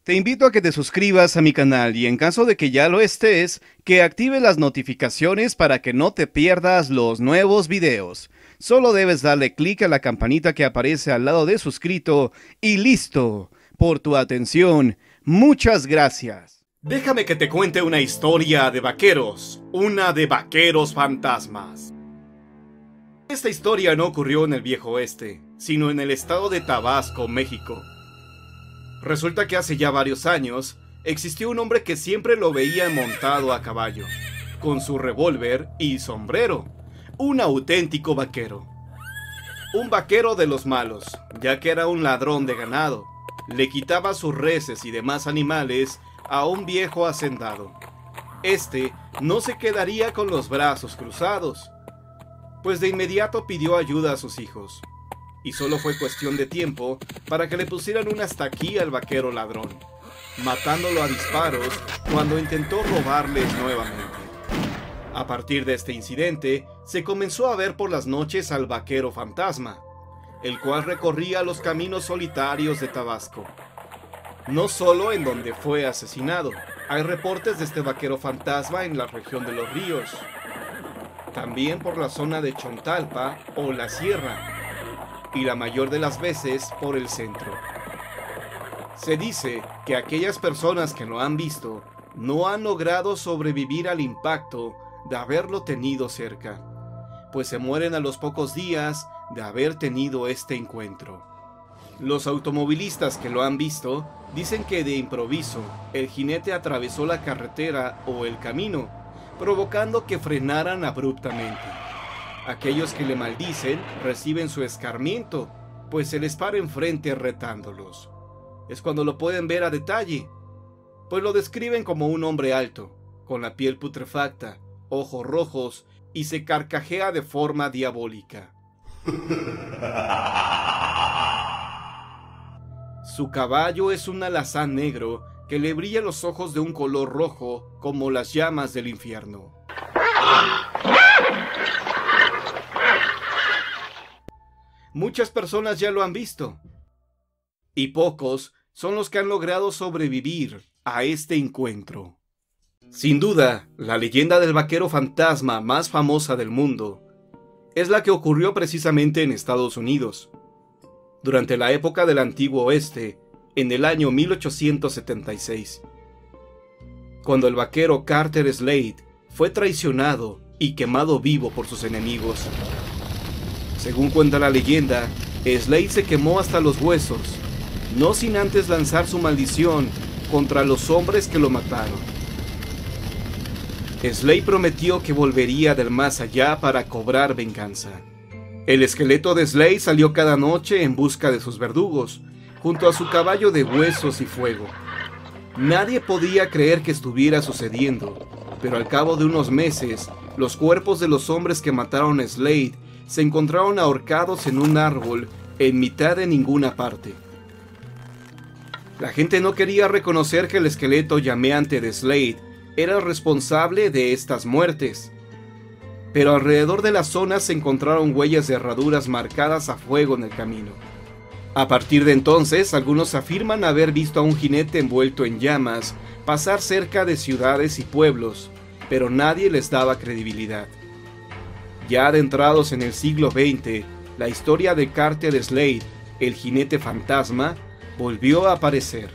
Te invito a que te suscribas a mi canal y en caso de que ya lo estés, que active las notificaciones para que no te pierdas los nuevos videos. Solo debes darle clic a la campanita que aparece al lado de suscrito y listo. Por tu atención, muchas gracias. Déjame que te cuente una historia de vaqueros, una de vaqueros fantasmas. Esta historia no ocurrió en el viejo oeste, sino en el estado de Tabasco, México. Resulta que hace ya varios años, existió un hombre que siempre lo veía montado a caballo, con su revólver y sombrero, un auténtico vaquero. Un vaquero de los malos, ya que era un ladrón de ganado, le quitaba sus reses y demás animales a un viejo hacendado. Este no se quedaría con los brazos cruzados, pues de inmediato pidió ayuda a sus hijos. Y solo fue cuestión de tiempo para que le pusieran un hasta aquí al vaquero ladrón, matándolo a disparos cuando intentó robarles nuevamente. A partir de este incidente, se comenzó a ver por las noches al vaquero fantasma, el cual recorría los caminos solitarios de Tabasco. No solo en donde fue asesinado, hay reportes de este vaquero fantasma en la región de Los Ríos, también por la zona de Chontalpa o la Sierra, y la mayor de las veces por el centro. Se dice que aquellas personas que lo han visto no han logrado sobrevivir al impacto de haberlo tenido cerca, pues se mueren a los pocos días de haber tenido este encuentro. Los automovilistas que lo han visto dicen que de improviso el jinete atravesó la carretera o el camino, provocando que frenaran abruptamente. Aquellos que le maldicen reciben su escarmiento, pues se les para enfrente retándolos. Es cuando lo pueden ver a detalle, pues lo describen como un hombre alto, con la piel putrefacta, ojos rojos y se carcajea de forma diabólica. Su caballo es un alazán negro que le brilla los ojos de un color rojo como las llamas del infierno. Muchas personas ya lo han visto, y pocos son los que han logrado sobrevivir a este encuentro. Sin duda, la leyenda del vaquero fantasma más famosa del mundo es la que ocurrió precisamente en Estados Unidos, durante la época del Antiguo Oeste, en el año 1876, cuando el vaquero Carter Slade fue traicionado y quemado vivo por sus enemigos. Según cuenta la leyenda, Slade se quemó hasta los huesos, no sin antes lanzar su maldición contra los hombres que lo mataron. Slade prometió que volvería del más allá para cobrar venganza. El esqueleto de Slade salió cada noche en busca de sus verdugos, junto a su caballo de huesos y fuego. Nadie podía creer que estuviera sucediendo, pero al cabo de unos meses, los cuerpos de los hombres que mataron a Slade se encontraron ahorcados en un árbol en mitad de ninguna parte. La gente no quería reconocer que el esqueleto llameante de Slade era el responsable de estas muertes, pero alrededor de la zona se encontraron huellas de herraduras marcadas a fuego en el camino. A partir de entonces, algunos afirman haber visto a un jinete envuelto en llamas pasar cerca de ciudades y pueblos, pero nadie les daba credibilidad. Ya adentrados en el siglo XX, la historia de Carter Slade, el jinete fantasma, volvió a aparecer.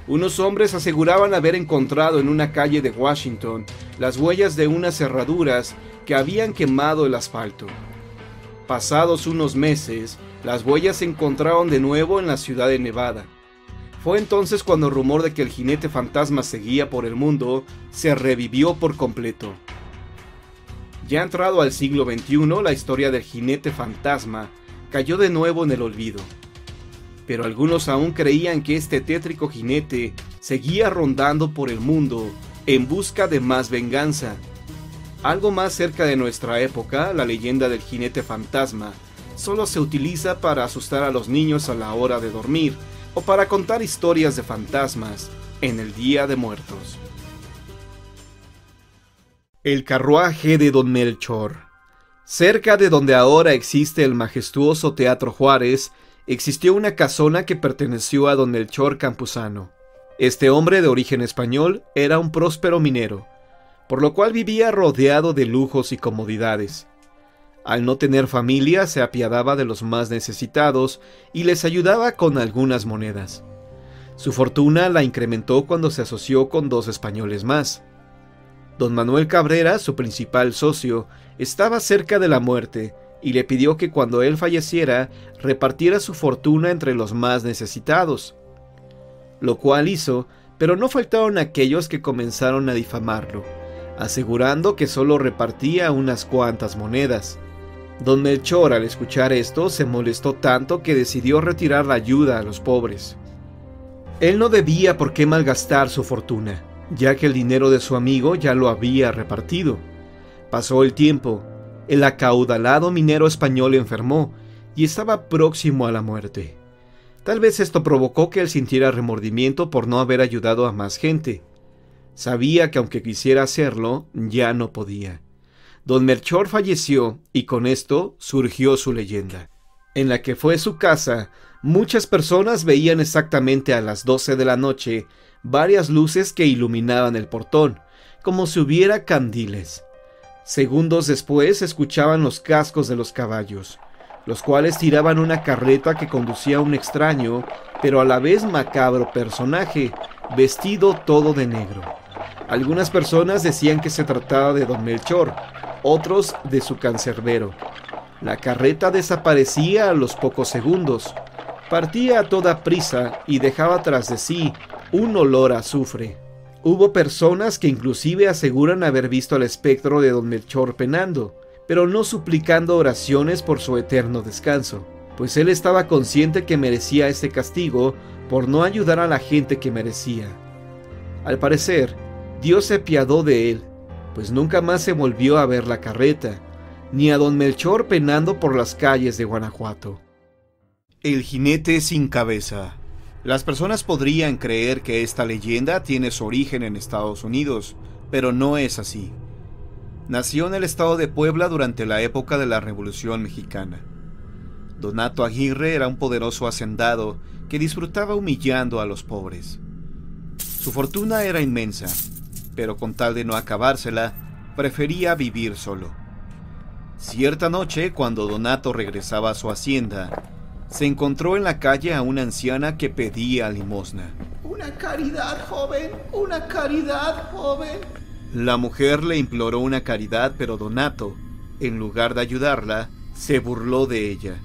Unos hombres aseguraban haber encontrado en una calle de Washington las huellas de unas herraduras que habían quemado el asfalto. Pasados unos meses, las huellas se encontraron de nuevo en la ciudad de Nevada. Fue entonces cuando el rumor de que el jinete fantasma seguía por el mundo se revivió por completo. Ya entrado al siglo XXI, la historia del jinete fantasma cayó de nuevo en el olvido. Pero algunos aún creían que este tétrico jinete seguía rondando por el mundo en busca de más venganza. Algo más cerca de nuestra época, la leyenda del jinete fantasma solo se utiliza para asustar a los niños a la hora de dormir o para contar historias de fantasmas en el Día de Muertos. El carruaje de Don Melchor. Cerca de donde ahora existe el majestuoso Teatro Juárez, existió una casona que perteneció a Don Melchor Campuzano, Este hombre de origen español era un próspero minero, por lo cual vivía rodeado de lujos y comodidades. Al no tener familia, se apiadaba de los más necesitados y les ayudaba con algunas monedas. Su fortuna la incrementó cuando se asoció con 2 españoles más. Don Manuel Cabrera, su principal socio, estaba cerca de la muerte y le pidió que cuando él falleciera repartiera su fortuna entre los más necesitados. Lo cual hizo, pero no faltaron aquellos que comenzaron a difamarlo, asegurando que solo repartía unas cuantas monedas. Don Melchor, al escuchar esto, se molestó tanto que decidió retirar la ayuda a los pobres. Él no debía por qué malgastar su fortuna, ya que el dinero de su amigo ya lo había repartido. Pasó el tiempo, el acaudalado minero español enfermó y estaba próximo a la muerte. Tal vez esto provocó que él sintiera remordimiento por no haber ayudado a más gente. Sabía que aunque quisiera hacerlo, ya no podía. Don Melchor falleció y con esto surgió su leyenda. En la que fue su casa, muchas personas veían exactamente a las 12 de la noche varias luces que iluminaban el portón, como si hubiera candiles. Segundos después escuchaban los cascos de los caballos, los cuales tiraban una carreta que conducía a un extraño, pero a la vez macabro personaje, vestido todo de negro. Algunas personas decían que se trataba de Don Melchor, otros de su cancerbero. La carreta desaparecía a los pocos segundos, partía a toda prisa y dejaba tras de sí un olor a azufre. Hubo personas que inclusive aseguran haber visto al espectro de Don Melchor penando, pero no suplicando oraciones por su eterno descanso, pues él estaba consciente que merecía este castigo por no ayudar a la gente que merecía. Al parecer, Dios se apiadó de él, pues nunca más se volvió a ver la carreta, ni a Don Melchor penando por las calles de Guanajuato. El jinete sin cabeza. Las personas podrían creer que esta leyenda tiene su origen en Estados Unidos, pero no es así. Nació en el estado de Puebla durante la época de la Revolución Mexicana. Donato Aguirre era un poderoso hacendado que disfrutaba humillando a los pobres. Su fortuna era inmensa, pero con tal de no acabársela, prefería vivir solo. Cierta noche, cuando Donato regresaba a su hacienda, se encontró en la calle a una anciana que pedía limosna. ¡Una caridad, joven! ¡Una caridad, joven! La mujer le imploró una caridad, pero Donato, en lugar de ayudarla, se burló de ella.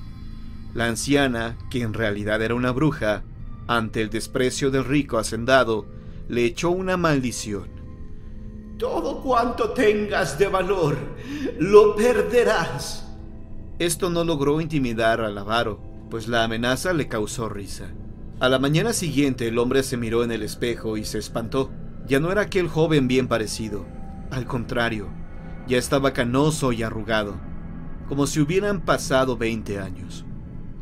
La anciana, que en realidad era una bruja, ante el desprecio del rico hacendado, le echó una maldición. Todo cuanto tengas de valor, lo perderás. Esto no logró intimidar al avaro, pues la amenaza le causó risa. A la mañana siguiente el hombre se miró en el espejo y se espantó. Ya no era aquel joven bien parecido. Al contrario, ya estaba canoso y arrugado, como si hubieran pasado 20 años.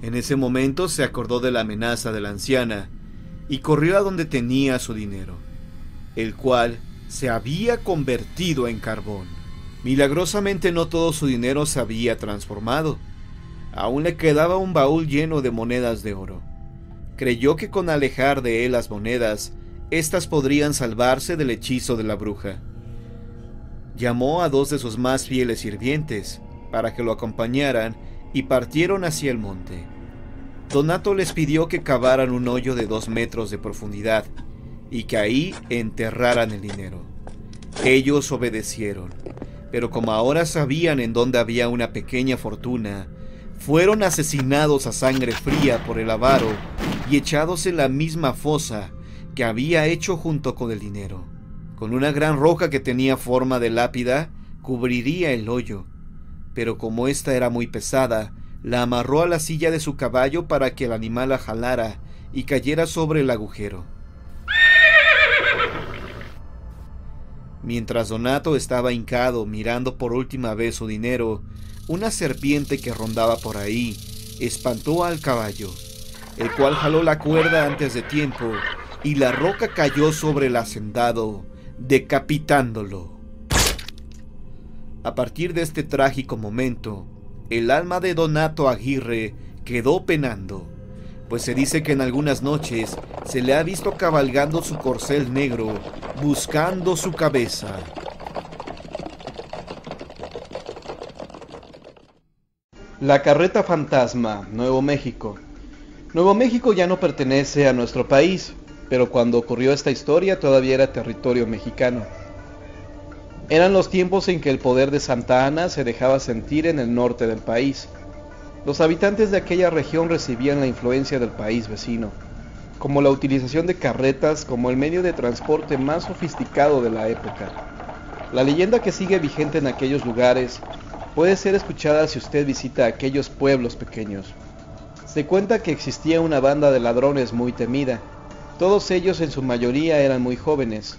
En ese momento se acordó de la amenaza de la anciana y corrió a donde tenía su dinero, el cual se había convertido en carbón. Milagrosamente no todo su dinero se había transformado. Aún le quedaba un baúl lleno de monedas de oro. Creyó que con alejar de él las monedas, éstas podrían salvarse del hechizo de la bruja. Llamó a 2 de sus más fieles sirvientes para que lo acompañaran y partieron hacia el monte. Donato les pidió que cavaran un hoyo de 2 metros de profundidad y que ahí enterraran el dinero. Ellos obedecieron, pero como ahora sabían en dónde había una pequeña fortuna, fueron asesinados a sangre fría por el avaro y echados en la misma fosa que había hecho junto con el dinero. Con una gran roca que tenía forma de lápida, cubriría el hoyo, pero como ésta era muy pesada, la amarró a la silla de su caballo para que el animal la jalara y cayera sobre el agujero. Mientras Donato estaba hincado mirando por última vez su dinero, una serpiente que rondaba por ahí espantó al caballo, el cual jaló la cuerda antes de tiempo y la roca cayó sobre el hacendado, decapitándolo. A partir de este trágico momento, el alma de Donato Aguirre quedó penando, pues se dice que en algunas noches se le ha visto cabalgando su corcel negro, buscando su cabeza. La carreta fantasma, Nuevo México. Nuevo México ya no pertenece a nuestro país, pero cuando ocurrió esta historia todavía era territorio mexicano. Eran los tiempos en que el poder de Santa Anna se dejaba sentir en el norte del país. Los habitantes de aquella región recibían la influencia del país vecino, como la utilización de carretas como el medio de transporte más sofisticado de la época. La leyenda que sigue vigente en aquellos lugares puede ser escuchada si usted visita aquellos pueblos pequeños. Se cuenta que existía una banda de ladrones muy temida. Todos ellos en su mayoría eran muy jóvenes.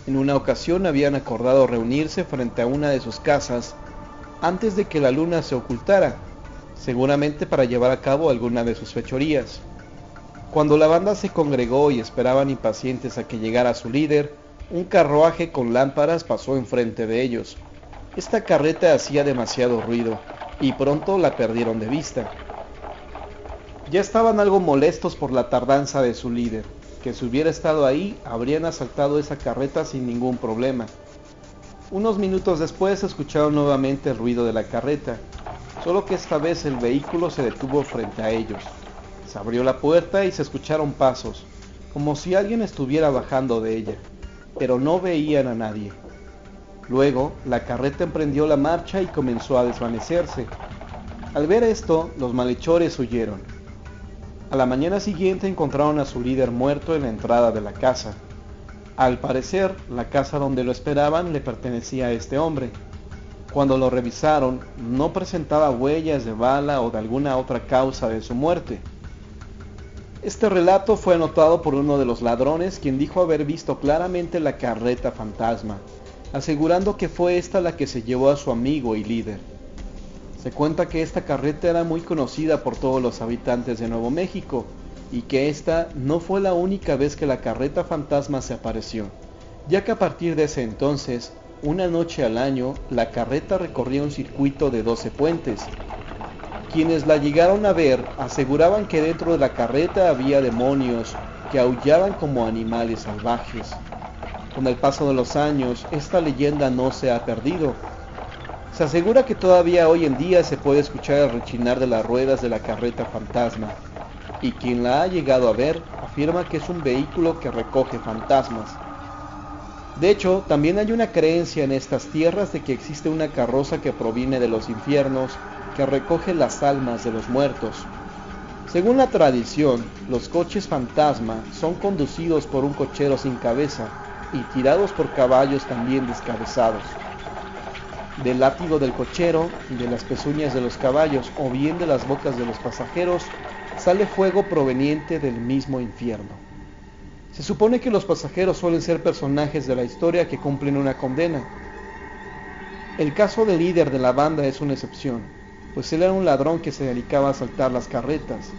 En una ocasión habían acordado reunirse frente a una de sus casas antes de que la luna se ocultara, seguramente para llevar a cabo alguna de sus fechorías. Cuando la banda se congregó y esperaban impacientes a que llegara su líder, un carruaje con lámparas pasó enfrente de ellos. Esta carreta hacía demasiado ruido y pronto la perdieron de vista. Ya estaban algo molestos por la tardanza de su líder, que si hubiera estado ahí habrían asaltado esa carreta sin ningún problema. Unos minutos después escucharon nuevamente el ruido de la carreta, solo que esta vez el vehículo se detuvo frente a ellos. Se abrió la puerta y se escucharon pasos, como si alguien estuviera bajando de ella, pero no veían a nadie. Luego, la carreta emprendió la marcha y comenzó a desvanecerse. Al ver esto, los malhechores huyeron. A la mañana siguiente encontraron a su líder muerto en la entrada de la casa. Al parecer, la casa donde lo esperaban le pertenecía a este hombre. Cuando lo revisaron, no presentaba huellas de bala o de alguna otra causa de su muerte. Este relato fue anotado por uno de los ladrones, quien dijo haber visto claramente la carreta fantasma, asegurando que fue esta la que se llevó a su amigo y líder. Se cuenta que esta carreta era muy conocida por todos los habitantes de Nuevo México, y que esta no fue la única vez que la carreta fantasma se apareció, ya que a partir de ese entonces, una noche al año, la carreta recorría un circuito de 12 puentes. Quienes la llegaron a ver aseguraban que dentro de la carreta había demonios que aullaban como animales salvajes. Con el paso de los años, esta leyenda no se ha perdido. Se asegura que todavía hoy en día se puede escuchar el rechinar de las ruedas de la carreta fantasma, y quien la ha llegado a ver afirma que es un vehículo que recoge fantasmas. De hecho, también hay una creencia en estas tierras de que existe una carroza que proviene de los infiernos que recoge las almas de los muertos. Según la tradición, los coches fantasma son conducidos por un cochero sin cabeza y tirados por caballos también descabezados. Del látigo del cochero, de las pezuñas de los caballos o bien de las bocas de los pasajeros sale fuego proveniente del mismo infierno. Se supone que los pasajeros suelen ser personajes de la historia que cumplen una condena. El caso del líder de la banda es una excepción, pues él era un ladrón que se dedicaba a asaltar las carretas,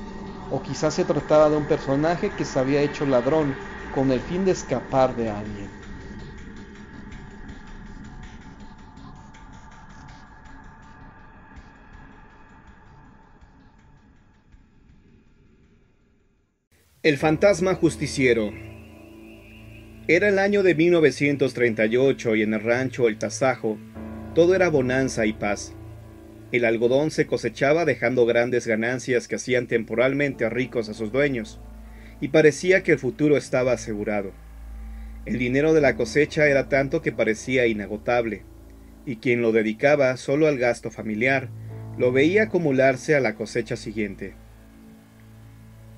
o quizás se trataba de un personaje que se había hecho ladrón con el fin de escapar de alguien. El fantasma justiciero. Era el año de 1938 y en el rancho El Tasajo todo era bonanza y paz. El algodón se cosechaba dejando grandes ganancias que hacían temporalmente ricos a sus dueños, y parecía que el futuro estaba asegurado. El dinero de la cosecha era tanto que parecía inagotable, y quien lo dedicaba solo al gasto familiar, lo veía acumularse a la cosecha siguiente.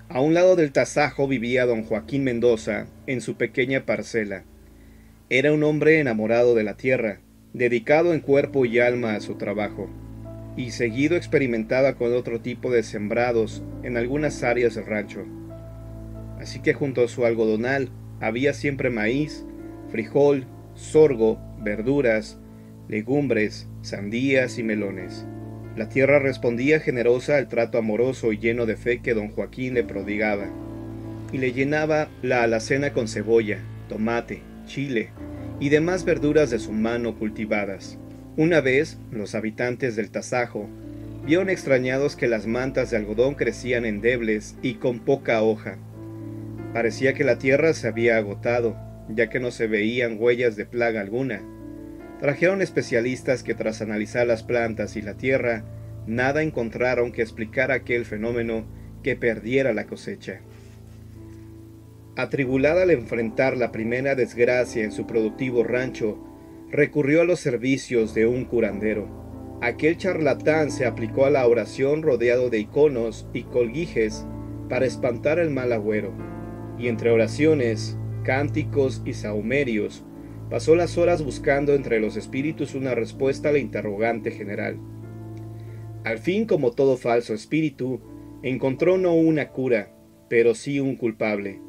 A un lado del Tasajo vivía don Joaquín Mendoza en su pequeña parcela. Era un hombre enamorado de la tierra, dedicado en cuerpo y alma a su trabajo, y seguido experimentaba con otro tipo de sembrados en algunas áreas del rancho. Así que junto a su algodonal había siempre maíz, frijol, sorgo, verduras, legumbres, sandías y melones. La tierra respondía generosa al trato amoroso y lleno de fe que don Joaquín le prodigaba, y le llenaba la alacena con cebolla, tomate, chile y demás verduras de su mano cultivadas. Una vez, los habitantes del Tasajo vieron extrañados que las mantas de algodón crecían endebles y con poca hoja. Parecía que la tierra se había agotado, ya que no se veían huellas de plaga alguna. Trajeron especialistas que tras analizar las plantas y la tierra, nada encontraron que explicara aquel fenómeno que perdiera la cosecha. Atribulada al enfrentar la primera desgracia en su productivo rancho, recurrió a los servicios de un curandero. Aquel charlatán se aplicó a la oración rodeado de iconos y colguijes para espantar el mal agüero, y entre oraciones, cánticos y sahumerios, pasó las horas buscando entre los espíritus una respuesta a la interrogante general. Al fin, como todo falso espíritu, encontró no una cura, pero sí un culpable.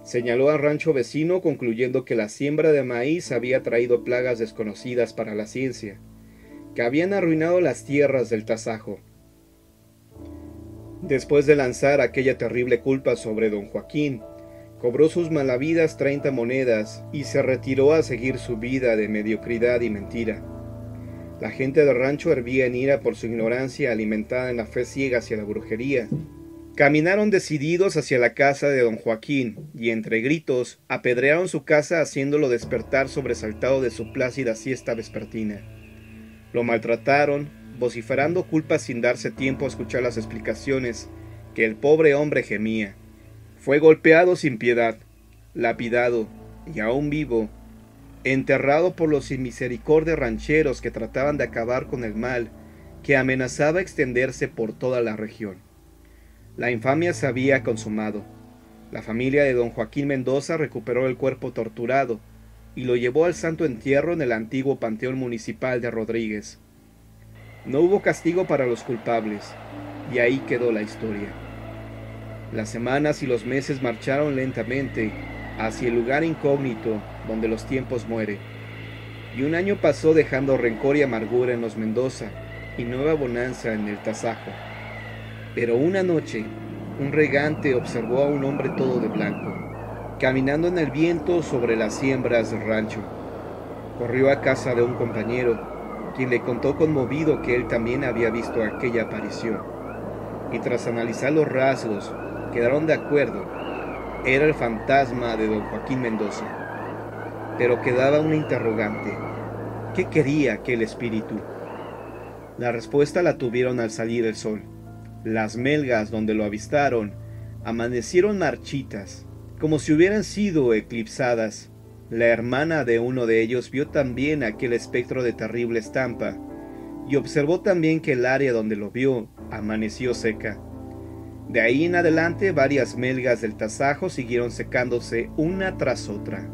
Señaló al rancho vecino concluyendo que la siembra de maíz había traído plagas desconocidas para la ciencia, que habían arruinado las tierras del tasajo. Después de lanzar aquella terrible culpa sobre don Joaquín, cobró sus malavidas 30 monedas y se retiró a seguir su vida de mediocridad y mentira. La gente del rancho hervía en ira por su ignorancia alimentada en la fe ciega hacia la brujería. Caminaron decididos hacia la casa de don Joaquín y entre gritos apedrearon su casa haciéndolo despertar sobresaltado de su plácida siesta vespertina. Lo maltrataron, vociferando culpas sin darse tiempo a escuchar las explicaciones que el pobre hombre gemía. Fue golpeado sin piedad, lapidado y aún vivo, enterrado por los sin misericordia rancheros que trataban de acabar con el mal que amenazaba extenderse por toda la región. La infamia se había consumado. La familia de don Joaquín Mendoza recuperó el cuerpo torturado y lo llevó al santo entierro en el antiguo panteón municipal de Rodríguez. No hubo castigo para los culpables, y ahí quedó la historia. Las semanas y los meses marcharon lentamente hacia el lugar incógnito donde los tiempos mueren, y un año pasó dejando rencor y amargura en los Mendoza y nueva bonanza en el tasajo. Pero una noche, un regante observó a un hombre todo de blanco, caminando en el viento sobre las siembras del rancho. Corrió a casa de un compañero, quien le contó conmovido que él también había visto aquella aparición, y tras analizar los rasgos, quedaron de acuerdo. Era el fantasma de don Joaquín Mendoza. Pero quedaba una interrogante. ¿Qué quería aquel espíritu? La respuesta la tuvieron al salir el sol. Las melgas donde lo avistaron amanecieron marchitas, como si hubieran sido eclipsadas. La hermana de uno de ellos vio también aquel espectro de terrible estampa, y observó también que el área donde lo vio amaneció seca. De ahí en adelante varias melgas del tasajo siguieron secándose una tras otra,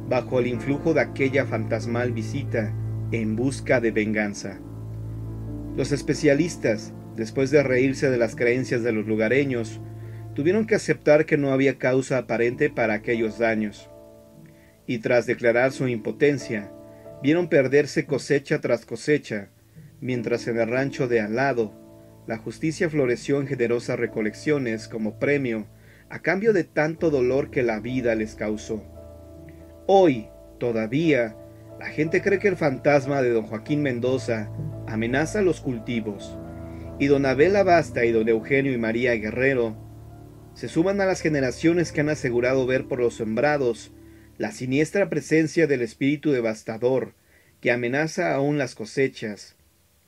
bajo el influjo de aquella fantasmal visita en busca de venganza. Los especialistas, después de reírse de las creencias de los lugareños, tuvieron que aceptar que no había causa aparente para aquellos daños, y tras declarar su impotencia, vieron perderse cosecha tras cosecha, mientras en el rancho de al lado, la justicia floreció en generosas recolecciones como premio a cambio de tanto dolor que la vida les causó. Hoy, todavía, la gente cree que el fantasma de don Joaquín Mendoza amenaza los cultivos, y don Abel Abasta y don Eugenio y María Guerrero se suman a las generaciones que han asegurado ver por los sembrados la siniestra presencia del espíritu devastador que amenaza aún las cosechas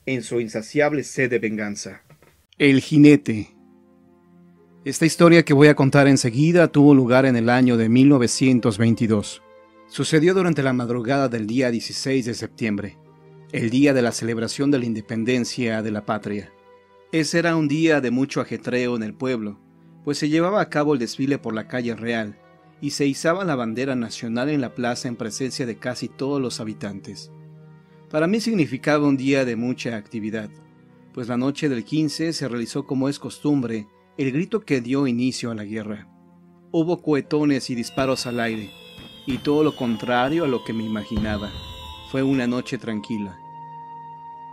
en su insaciable sed de venganza. El jinete. Esta historia que voy a contar enseguida tuvo lugar en el año de 1922. Sucedió durante la madrugada del día 16 de septiembre, el día de la celebración de la independencia de la patria. Ese era un día de mucho ajetreo en el pueblo, pues se llevaba a cabo el desfile por la calle Real y se izaba la bandera nacional en la plaza en presencia de casi todos los habitantes. Para mí significaba un día de mucha actividad, pues la noche del 15 se realizó como es costumbre el grito que dio inicio a la guerra. Hubo cohetones y disparos al aire, y todo lo contrario a lo que me imaginaba. Fue una noche tranquila.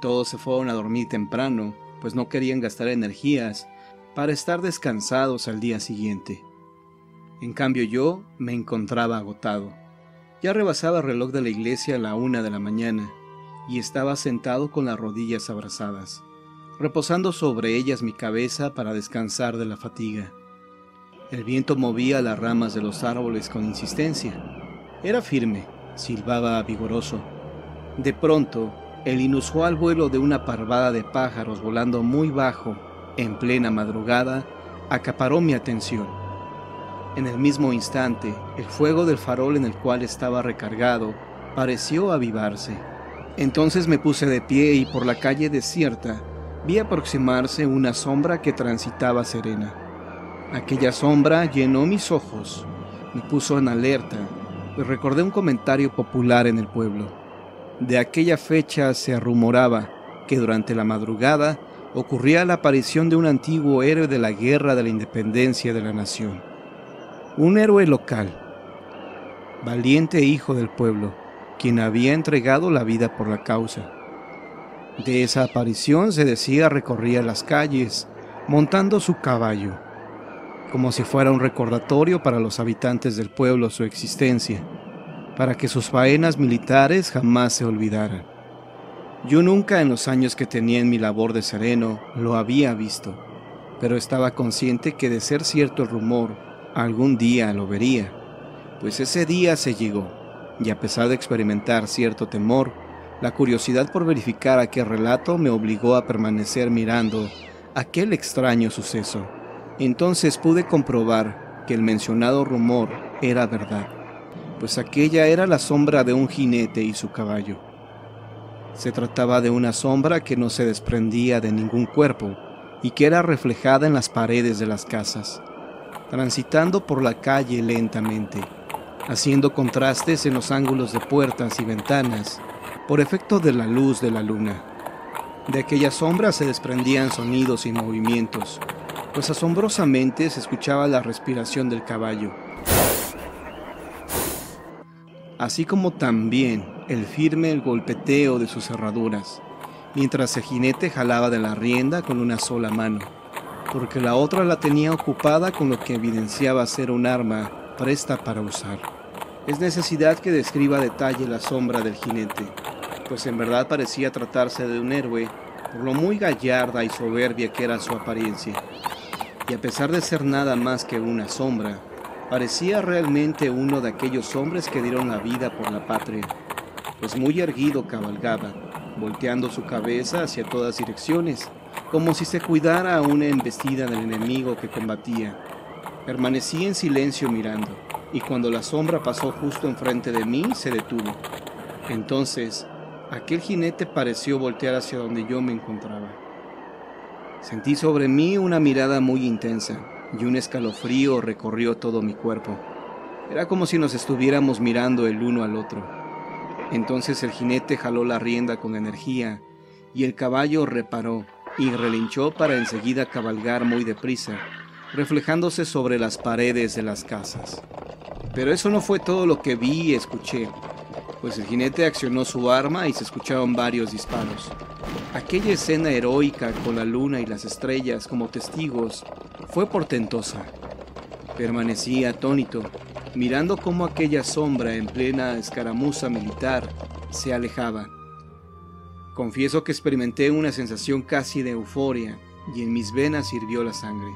Todos se fueron a dormir temprano, pues no querían gastar energías para estar descansados al día siguiente. En cambio yo me encontraba agotado. Ya rebasaba el reloj de la iglesia a la 1 de la mañana y estaba sentado con las rodillas abrazadas. reposando sobre ellas mi cabeza para descansar de la fatiga. El viento movía las ramas de los árboles con insistencia. Era firme, silbaba vigoroso. De pronto, el inusual vuelo de una parvada de pájaros volando muy bajo, en plena madrugada, acaparó mi atención. En el mismo instante, el fuego del farol en el cual estaba recargado pareció avivarse. Entonces me puse de pie y por la calle desierta vi aproximarse una sombra que transitaba serena. Aquella sombra llenó mis ojos, me puso en alerta, pues recordé un comentario popular en el pueblo. De aquella fecha se rumoraba que durante la madrugada ocurría la aparición de un antiguo héroe de la guerra de la independencia de la nación. Un héroe local, valiente hijo del pueblo, quien había entregado la vida por la causa. De esa aparición se decía recorría las calles, montando su caballo, como si fuera un recordatorio para los habitantes del pueblo su existencia, para que sus faenas militares jamás se olvidaran. Yo nunca en los años que tenía en mi labor de sereno lo había visto, pero estaba consciente que de ser cierto el rumor, algún día lo vería, pues ese día se llegó, y a pesar de experimentar cierto temor, la curiosidad por verificar aquel relato me obligó a permanecer mirando aquel extraño suceso. Entonces pude comprobar que el mencionado rumor era verdad, pues aquella era la sombra de un jinete y su caballo. Se trataba de una sombra que no se desprendía de ningún cuerpo y que era reflejada en las paredes de las casas, transitando por la calle lentamente, haciendo contrastes en los ángulos de puertas y ventanas por efecto de la luz de la luna. De aquella sombra se desprendían sonidos y movimientos, pues asombrosamente se escuchaba la respiración del caballo, así como también el firme golpeteo de sus herraduras, mientras el jinete jalaba de la rienda con una sola mano, porque la otra la tenía ocupada con lo que evidenciaba ser un arma presta para usar. Es necesidad que describa a detalle la sombra del jinete, pues en verdad parecía tratarse de un héroe, por lo muy gallarda y soberbia que era su apariencia. Y a pesar de ser nada más que una sombra, parecía realmente uno de aquellos hombres que dieron la vida por la patria, pues muy erguido cabalgaba, volteando su cabeza hacia todas direcciones, como si se cuidara a una embestida del enemigo que combatía. Permanecí en silencio mirando, y cuando la sombra pasó justo enfrente de mí, se detuvo. Entonces, aquel jinete pareció voltear hacia donde yo me encontraba. Sentí sobre mí una mirada muy intensa, y un escalofrío recorrió todo mi cuerpo. Era como si nos estuviéramos mirando el uno al otro. Entonces el jinete jaló la rienda con energía, y el caballo reparó y relinchó para enseguida cabalgar muy deprisa, reflejándose sobre las paredes de las casas. Pero eso no fue todo lo que vi y escuché, pues el jinete accionó su arma y se escucharon varios disparos. Aquella escena heroica con la luna y las estrellas como testigos fue portentosa. Permanecí atónito, mirando cómo aquella sombra en plena escaramuza militar se alejaba. Confieso que experimenté una sensación casi de euforia y en mis venas hirvió la sangre.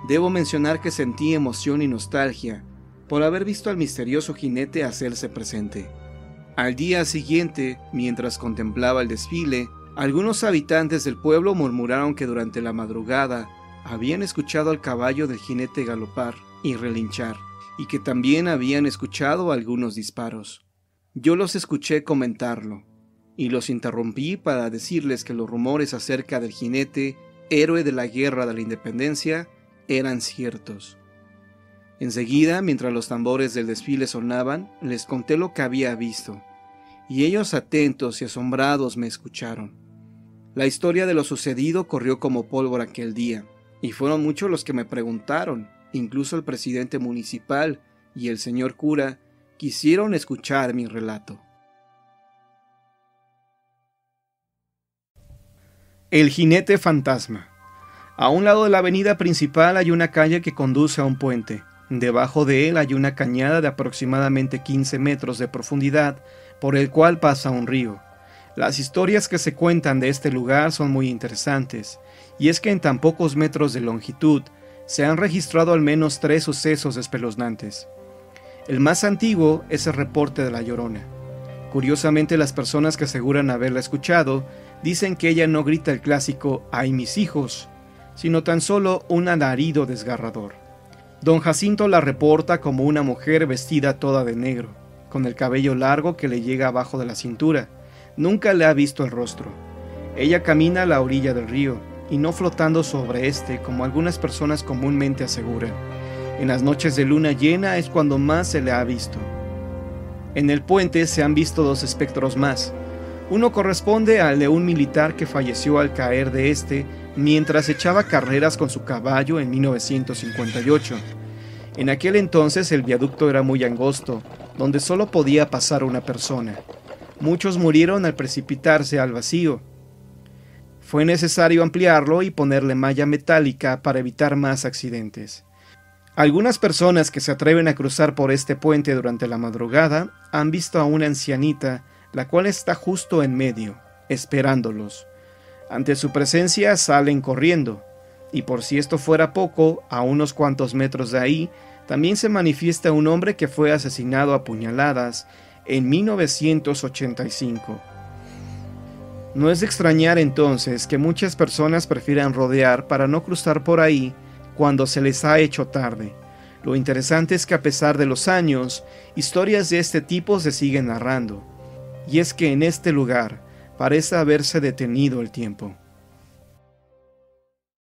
Debo mencionar que sentí emoción y nostalgia por haber visto al misterioso jinete hacerse presente. Al día siguiente, mientras contemplaba el desfile, algunos habitantes del pueblo murmuraron que durante la madrugada habían escuchado al caballo del jinete galopar y relinchar, y que también habían escuchado algunos disparos. Yo los escuché comentarlo, y los interrumpí para decirles que los rumores acerca del jinete, héroe de la guerra de la independencia, eran ciertos. Enseguida, mientras los tambores del desfile sonaban, les conté lo que había visto, y ellos atentos y asombrados me escucharon. La historia de lo sucedido corrió como pólvora aquel día, y fueron muchos los que me preguntaron, incluso el presidente municipal y el señor cura quisieron escuchar mi relato. El jinete fantasma. A un lado de la avenida principal hay una calle que conduce a un puente. Debajo de él hay una cañada de aproximadamente 15 metros de profundidad, por el cual pasa un río. Las historias que se cuentan de este lugar son muy interesantes, Y es que en tan pocos metros de longitud se han registrado al menos 3 sucesos espeluznantes. El más antiguo es el reporte de La Llorona. Curiosamente, las personas que aseguran haberla escuchado dicen que ella no grita el clásico «¡Ay, mis hijos!», sino tan solo un alarido desgarrador. Don Jacinto la reporta como una mujer vestida toda de negro, con el cabello largo que le llega abajo de la cintura. Nunca le ha visto el rostro. Ella camina a la orilla del río, y no flotando sobre este, como algunas personas comúnmente aseguran. En las noches de luna llena es cuando más se le ha visto. En el puente se han visto 2 espectros más. Uno corresponde al de un militar que falleció al caer de este mientras echaba carreras con su caballo en 1958. En aquel entonces el viaducto era muy angosto, donde solo podía pasar una persona. Muchos murieron al precipitarse al vacío. Fue necesario ampliarlo y ponerle malla metálica para evitar más accidentes. Algunas personas que se atreven a cruzar por este puente durante la madrugada han visto a una ancianita, la cual está justo en medio, esperándolos. Ante su presencia salen corriendo, y por si esto fuera poco, a unos cuantos metros de ahí, también se manifiesta un hombre que fue asesinado a puñaladas en 1985. No es de extrañar entonces que muchas personas prefieran rodear para no cruzar por ahí cuando se les ha hecho tarde. Lo interesante es que a pesar de los años, historias de este tipo se siguen narrando. Y es que en este lugar parece haberse detenido el tiempo.